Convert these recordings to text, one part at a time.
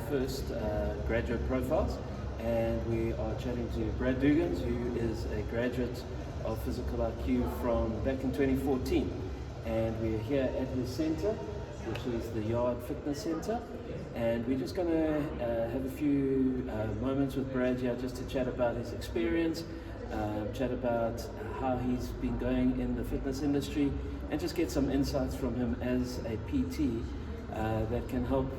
first graduate profiles, and we are chatting to Brad Dougans, who is a graduate of Physical IQ from back in 2014. And we're here at his center, which is the Yard Fitness Center. And we're just going to have a few moments with Brad here just to chat about his experience, chat about how he's been going in the fitness industry, and just get some insights from him as a PT that can help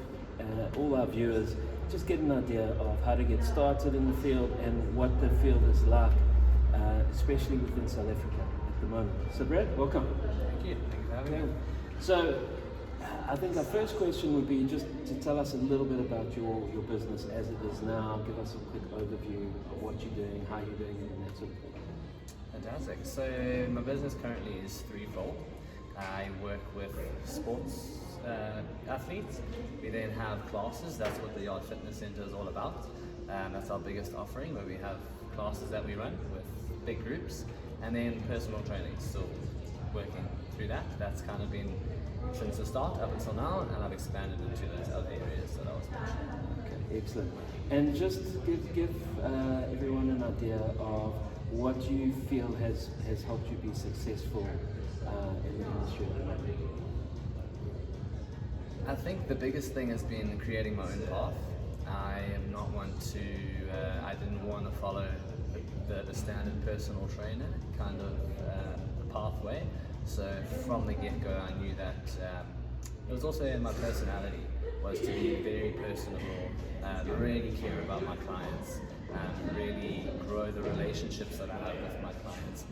all our viewers just get an idea of how to get started in the field and what the field is like, especially within South Africa at the moment. So Brad, welcome. Thank you. Thank you for having me. So I think our first question would be just to tell us a little bit about your business as it is now. Give us a quick overview of what you're doing, how you're doing it, and that sort of thing. Fantastic. So my business currently is threefold. I work with sports athletes. We then have classes. That's what the Yard Fitness Center is all about. That's our biggest offering, where we have classes that we run with big groups, and then personal training. Still working through that. That's kind of been since the start up until now, and I've expanded into those other areas that I was mentioning. Okay, excellent. And just give everyone an idea of what you feel has helped you be successful in the industry at the moment. I think the biggest thing has been creating my own path. I am not one to, I didn't want to follow the standard personal trainer kind of pathway. So from the get-go, I knew that it was also in my personality, was to be very personable, really care about my clients, really grow the relationships that I have with my clients,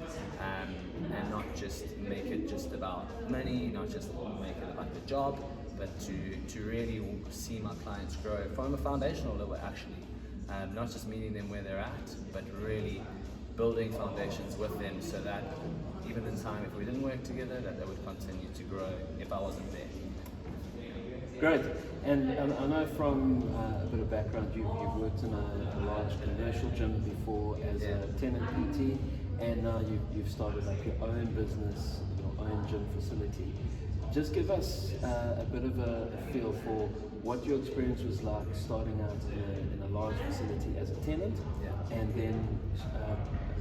and not just make it just about money, not just make it about the job, but to really see my clients grow from a foundational level actually, not just meeting them where they're at, but really building foundations with them so that even in time, if we didn't work together, that they would continue to grow if I wasn't there. Great. And I know from a bit of background, you've worked in a large commercial gym before as a tenant PT, and now you've started up your own business, your own gym facility. Just give us a bit of a feel for what your experience was like starting out in a large facility as a tenant, and then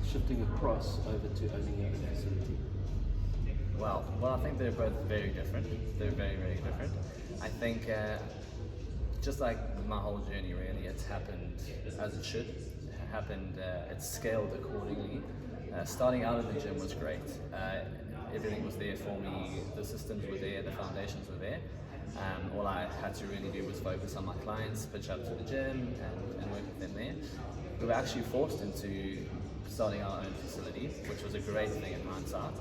shifting across over to owning your own facility. Well, I think they're both very different. They're very, very different. I think just like my whole journey really, it's happened as it should. It's scaled accordingly. Starting out in the gym was great. Everything was there for me. The systems were there, the foundations were there. All I had to really do was focus on my clients, pitch up to the gym and work with them there. We were actually forced into starting our own facility, which was a great thing in hindsight.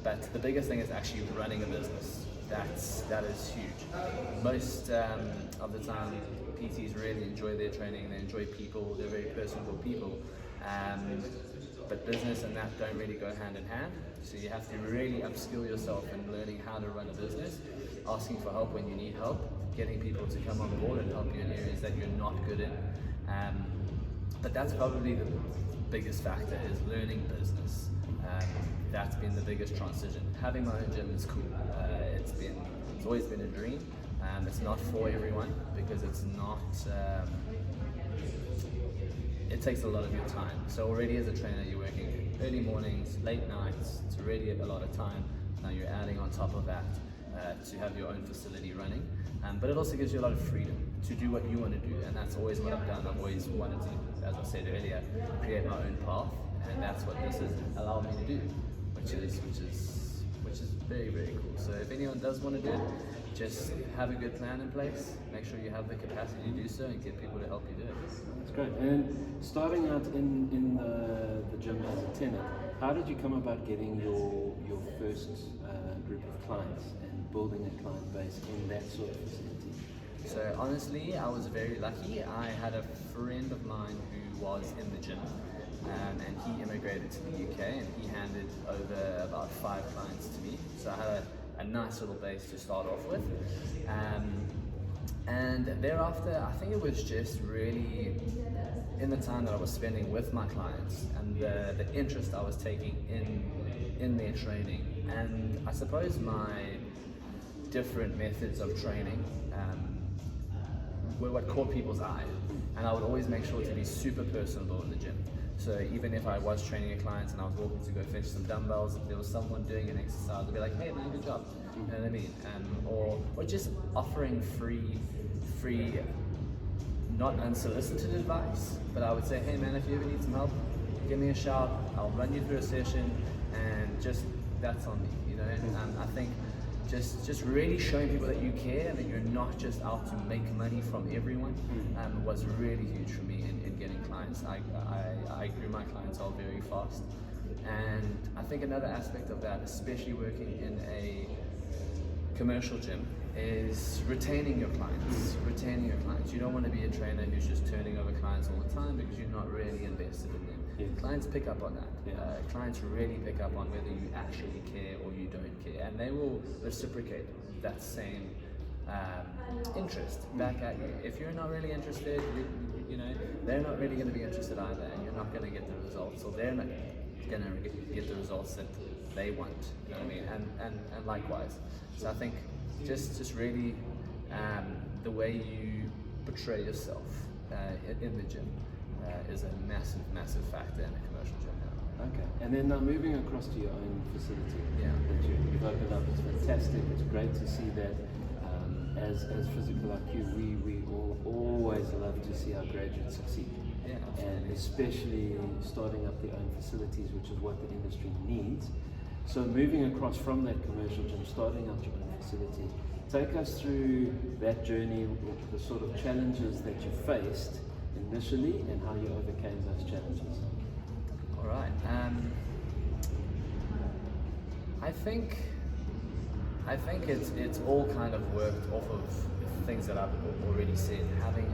But the biggest thing is actually running a business. That is huge. Most of the time, PTs really enjoy their training. They enjoy people. They're very personable people. But business and that don't really go hand in hand. So you have to really upskill yourself in learning how to run a business, asking for help when you need help, getting people to come on board and help you in areas that you're not good in. But that's probably the biggest factor, is learning business. That's been the biggest transition. Having my own gym is cool. It's always been a dream. It's not for everyone because it's not. It takes a lot of your time. So already as a trainer, you're working early mornings, late nights. It's already a lot of time. Now you're adding on top of that to have your own facility running. But it also gives you a lot of freedom to do what you want to do, and that's always what I've done. I've always wanted to, as I said earlier, create my own path, and that's what this has allowed me to do, which is very, very cool. So if anyone does want to do it, just have a good plan in place, make sure you have the capacity to do so, and get people to help you do it. That's great. And starting out in the gym as a tenant, how did you come about getting your first group of clients and building a client base in that sort of facility? So honestly, I was very lucky. I had a friend of mine who was in the gym, and he immigrated to the UK, and he handed over about 5 clients to me. So I had a nice little base to start off with. And thereafter, I think it was just really in the time that I was spending with my clients and the interest I was taking in their training, and I suppose my different methods of training were what caught people's eye. And I would always make sure to be super personable in the gym. So even if I was training a client and I was walking to go fetch some dumbbells, if there was someone doing an exercise, I'd be like, hey man, good job. You know what I mean? Or just offering free, not unsolicited advice, but I would say, hey man, if you ever need some help, give me a shout, I'll run you through a session, and just, that's on me, you know? And I think just really showing people that you care and that you're not just out to make money from everyone was really huge for me in getting clients. I grew my clientele very fast, and I think another aspect of that, especially working in a commercial gym, is retaining your clients. You don't want to be a trainer who's just turning over clients all the time because you're not really invested in them. Clients pick up on that. Clients really pick up on whether you actually care or you don't care, and they will reciprocate that same interest back at you. If you're not really interested, you know, they're not really going to be interested either, and you're not going to get the results, or they're not going to get the results that they want. You know what I mean? And likewise. So I think just really the way you portray yourself in the gym is a massive factor in a commercial gym now. Okay, and then now moving across to your own facility Yeah. that you've opened up, it's fantastic. It's great to see that. As Physical IQ, we always love to see our graduates succeed. Yeah, And especially starting up their own facilities, which is what the industry needs. So moving across from that commercial gym, starting up your own facility, take us through that journey, the sort of challenges that you faced initially and how you overcame those challenges. All right. I think it's all kind of worked off of things that I've already said. Having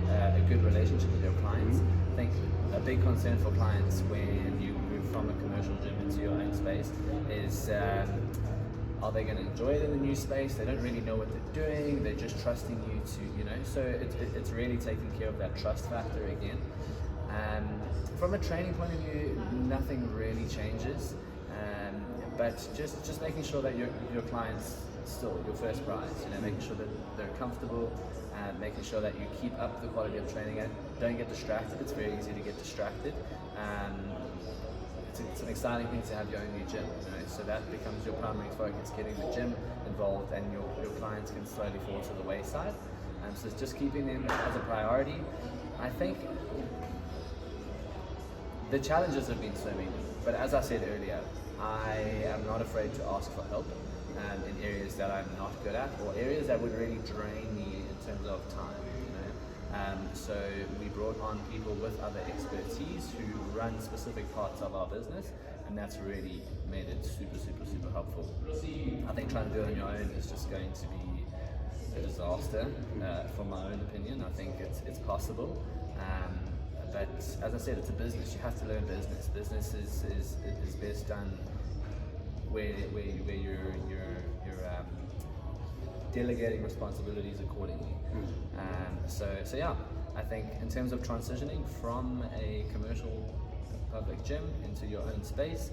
a good relationship with your clients. I think a big concern for clients when you move from a commercial gym into your own space is are they going to enjoy it in the new space? They don't really know what they're doing. They're just trusting you to, you know. So it's really taking care of that trust factor again. From a training point of view, nothing really changes. But just making sure that your clients still your first prize, you know, making sure that they're comfortable, making sure that you keep up the quality of training and don't get distracted. It's very easy to get distracted. It's an exciting thing to have your own new gym, you know, so that becomes your primary focus, getting the gym involved, and your clients can slowly fall to the wayside. So it's just keeping them as a priority. I think the challenges have been so many, but as I said earlier, I am not afraid to ask for help in areas that I'm not good at, or areas that would really drain me in terms of time, you know. So we brought on people with other expertise who run specific parts of our business, and that's really made it super helpful. I think trying to do it on your own is just going to be a disaster, from my own opinion. I think it's possible. But as I said, it's a business. You have to learn business. Business is best done where you're delegating responsibilities accordingly. So yeah, I think in terms of transitioning from a commercial public gym into your own space,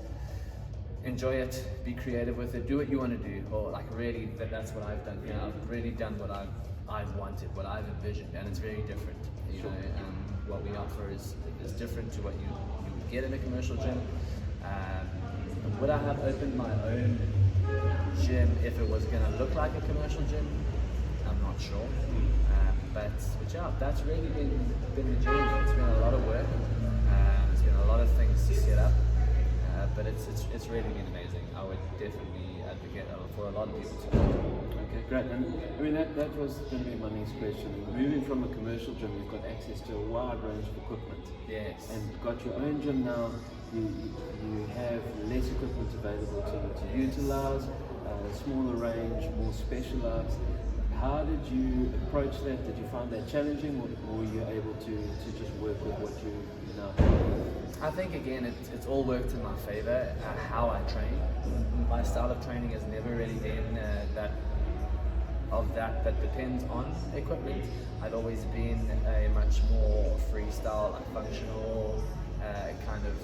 enjoy it, be creative with it, do what you want to do, or like really that's what I've done. You know, I've really done what I've wanted, what I've envisioned, and it's very different. You know, what we offer is different to what you would get in a commercial gym. Would I have opened my own gym if it was going to look like a commercial gym? I'm not sure. But yeah, that's really been the journey. It's been a lot of work. It's been a lot of things to set up. But it's really been amazing. I would definitely advocate for a lot of people to do. Okay, great. And I mean that was going to be my next question. Moving from a commercial gym, you've got access to a wide range of equipment. Yes. And got your own gym now. You have less equipment available to utilize, smaller range, more specialized. How did you approach that? Did you find that challenging, or were you able to just work with what you now have? I think again, it's all worked in my favor. How I train, my style of training has never really been that depends on equipment. I've always been a much more freestyle, like functional kind of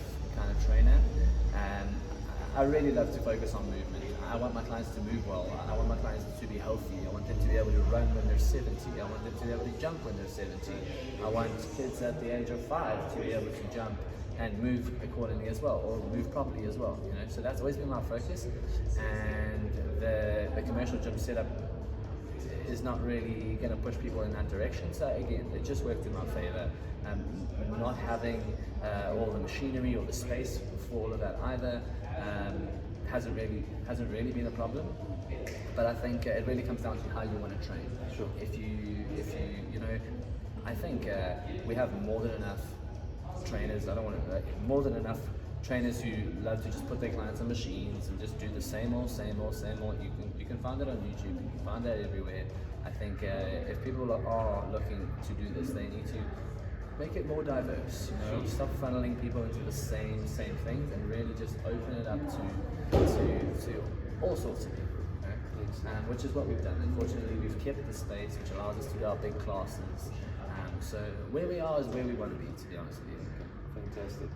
trainer. And I really love to focus on movement. I want my clients to move well. I want my clients to be healthy. I want them to be able to run when they're 70. I want them to be able to jump when they're 70. I want kids at the age of 5 to be able to jump and move accordingly as well, or move properly as well. You know, so that's always been my focus. And the commercial gym setup is not really going to push people in that direction. So again, it just worked in my favor. Not having all the machinery or the space for all of that either hasn't really been a problem. But I think it really comes down to how you want to train. Sure. If you I think we have more than enough trainers. More than enough trainers who love to just put their clients on machines and just do the same old. You can find it on YouTube. You can find that everywhere. I think if people are looking to do this, they need to make it more diverse. You know, stop funneling people into the same things and really just open it up to all sorts of people. Which is what we've done. Unfortunately, we've kept the space, which allows us to do our big classes. So where we are is where we want to be, to be honest with you. Fantastic.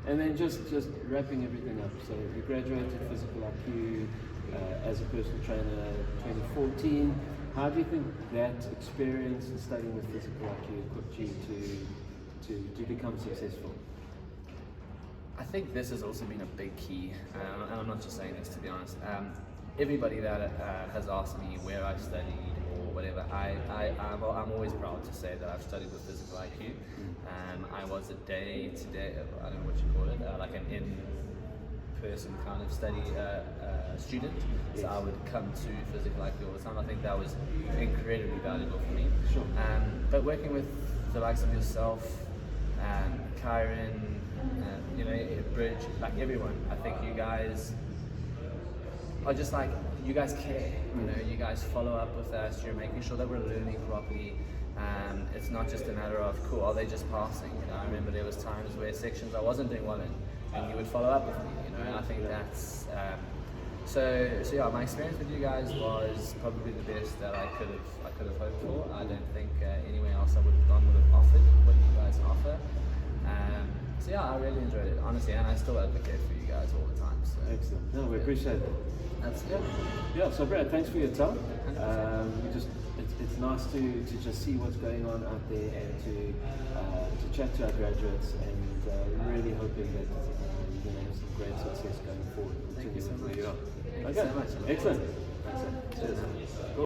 And then just wrapping everything up. So you graduated Physical IQ as a personal trainer 2014. How do you think that experience in studying with Physical IQ equipped you to become successful? I think this has also been a big key, and I'm not just saying this to be honest. Everybody that has asked me where I studied or whatever, I'm always proud to say that I've studied with Physical IQ. I was a day-to-day, I don't know what you call it, like an in-person kind of study student. Yes. So I would come to Physical IQ all the time. I think that was incredibly valuable for me. Sure. But working with the likes of yourself, Kyron, Bridge, like everyone, I think you guys are just like, you guys care, you know, you guys follow up with us, you're making sure that we're learning properly. It's not just a matter of, cool, are they just passing? You know, I remember there was times where sections I wasn't doing well in, and you would follow up with me, you know, and I think that's, so yeah, my experience with you guys was probably the best that I could have hoped for. I don't think anywhere else I would have offered what you guys offer. So yeah, I really enjoyed it, honestly, and I still advocate for you guys all the time. So. Excellent. No, we appreciate it. That's good. Yeah, so Brad, thanks for your time. It's nice to just see what's going on out there and to chat to our graduates, and really hoping that you're going to have some great success going forward. Thank you so much. Okay, Thank you so much. excellent. Cheers. Cool.